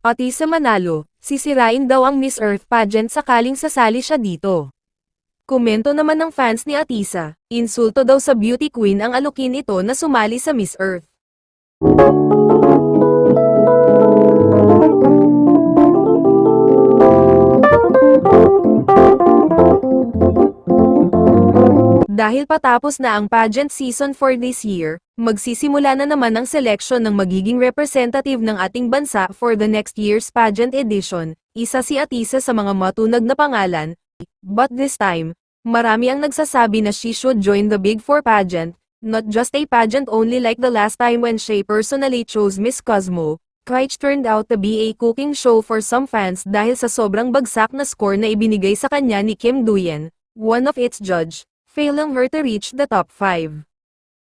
Atisa manalo, sisirain daw ang Miss Earth pageant sakaling sasali siya dito. Komento naman ng fans ni Atisa, insulto daw sa beauty queen ang alukin ito na sumali sa Miss Earth. Dahil patapos na ang pageant season for this year, magsisimula na naman ang selection ng magiging representative ng ating bansa for the next year's pageant edition. Isa si Atisa sa mga matunag na pangalan, but this time, marami ang nagsasabi na she should join the Big Four pageant, not just a pageant only like the last time when she personally chose Miss Cosmo, which turned out to be a cooking show for some fans dahil sa sobrang bagsak na score na ibinigay sa kanya ni Kim Duyen, one of its judge, failing her to reach the top 5.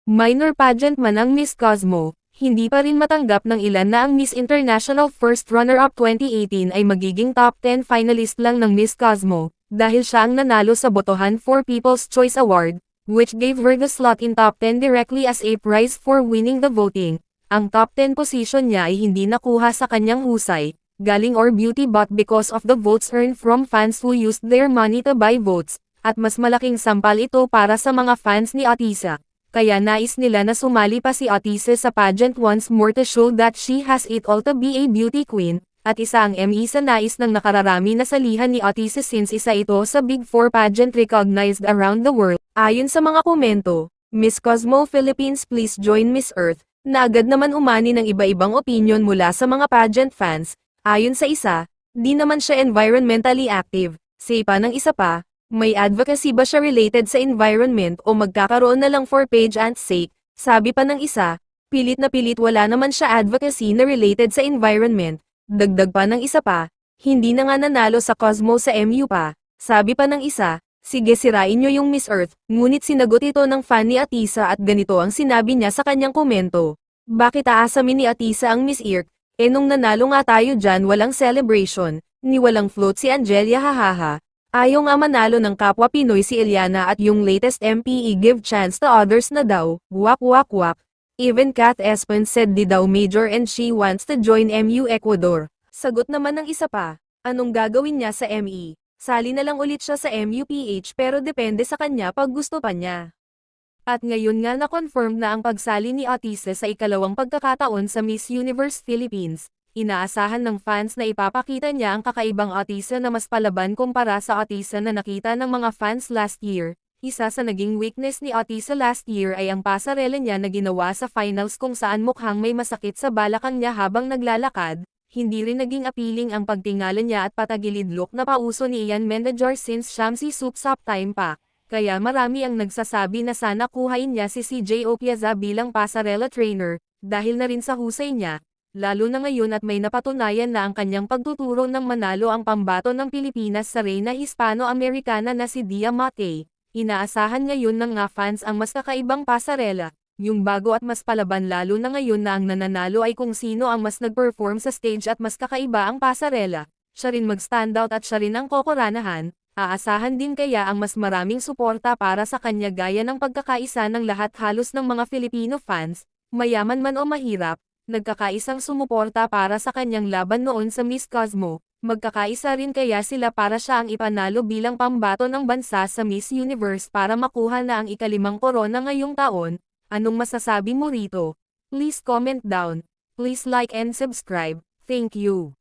Minor pageant man ang Miss Cosmo, hindi pa rin matanggap ng ilan na ang Miss International First Runner-Up 2018 ay magiging top 10 finalist lang ng Miss Cosmo, dahil siya ang nanalo sa botohan for People's Choice Award, which gave her the slot in top 10 directly as a prize for winning the voting. Ang top 10 position niya ay hindi nakuha sa kanyang husay, galing or beauty but because of the votes earned from fans who used their money to buy votes, at mas malaking sampal ito para sa mga fans ni Atisa. Kaya nais nila na sumali pa si Atisa sa pageant once more to show that she has it all to be a beauty queen, at isa ang ME sa nais ng nakararami na salihan ni Atisa since isa ito sa Big Four pageant recognized around the world. Ayon sa mga komento, Miss Cosmo Philippines please join Miss Earth, na agad naman umani ng iba-ibang opinion mula sa mga pageant fans. Ayon sa isa, di naman siya environmentally active. Say pa ng isa pa, may advocacy ba siya related sa environment o magkakaroon na lang for page and sake? Sabi pa ng isa, pilit na pilit wala naman siya advocacy na related sa environment. Dagdag pa ng isa pa, hindi na nga nanalo sa Cosmo sa MU pa. Sabi pa ng isa, sige sirain nyo yung Miss Earth, ngunit sinagot ito ng fan ni Atisa at ganito ang sinabi niya sa kanyang komento. Bakit aasamin ni Atisa ang Miss Earth? Nung nanalo nga tayo dyan walang celebration, ni walang float si Angelia hahaha. Ayaw nga manalo ng kapwa Pinoy si Eliana at yung latest MPE give chance to others na daw, wak wak wak. Even Kat Espen said di daw major and she wants to join MU Ecuador. Sagot naman ng isa pa, anong gagawin niya sa ME? Sali na lang ulit siya sa MUPH pero depende sa kanya pag gusto pa niya. At ngayon nga na-confirm na ang pagsali ni Atisa sa ikalawang pagkakataon sa Miss Universe Philippines. Inaasahan ng fans na ipapakita niya ang kakaibang Atisa na mas palaban kumpara sa Atisa na nakita ng mga fans last year. Isa sa naging weakness ni Atisa last year ay ang pasarela niya na ginawa sa finals kung saan mukhang may masakit sa balakang niya habang naglalakad. Hindi rin naging appealing ang pagtingala niya at patagilid look na pauso ni Ian Mendijar since Shamsi Soups Up Time pa. Kaya marami ang nagsasabi na sana kuhain niya si CJ Opiaza bilang pasarela trainer, dahil na rin sa husay niya. Lalo na ngayon at may napatunayan na ang kanyang pagtuturo ng manalo ang pambato ng Pilipinas sa Reyna Hispano-Americana na si Dia Mate. Inaasahan ngayon ng nga fans ang mas kakaibang pasarela, yung bago at mas palaban lalo na ngayon na ang nananalo ay kung sino ang mas nag-perform sa stage at mas kakaiba ang pasarela. Siya rin mag-standout at siya rin ang kokoranahan. Aasahan din kaya ang mas maraming suporta para sa kanya gaya ng pagkakaisa ng lahat halos ng mga Filipino fans, mayaman man o mahirap. Nagkakaisang sumuporta para sa kanyang laban noon sa Miss Cosmo, magkakaisa rin kaya sila para siya ang ipanalo bilang pambato ng bansa sa Miss Universe para makuha na ang ikalimang korona ngayong taon. Anong masasabi mo rito? Please comment down. Please like and subscribe. Thank you.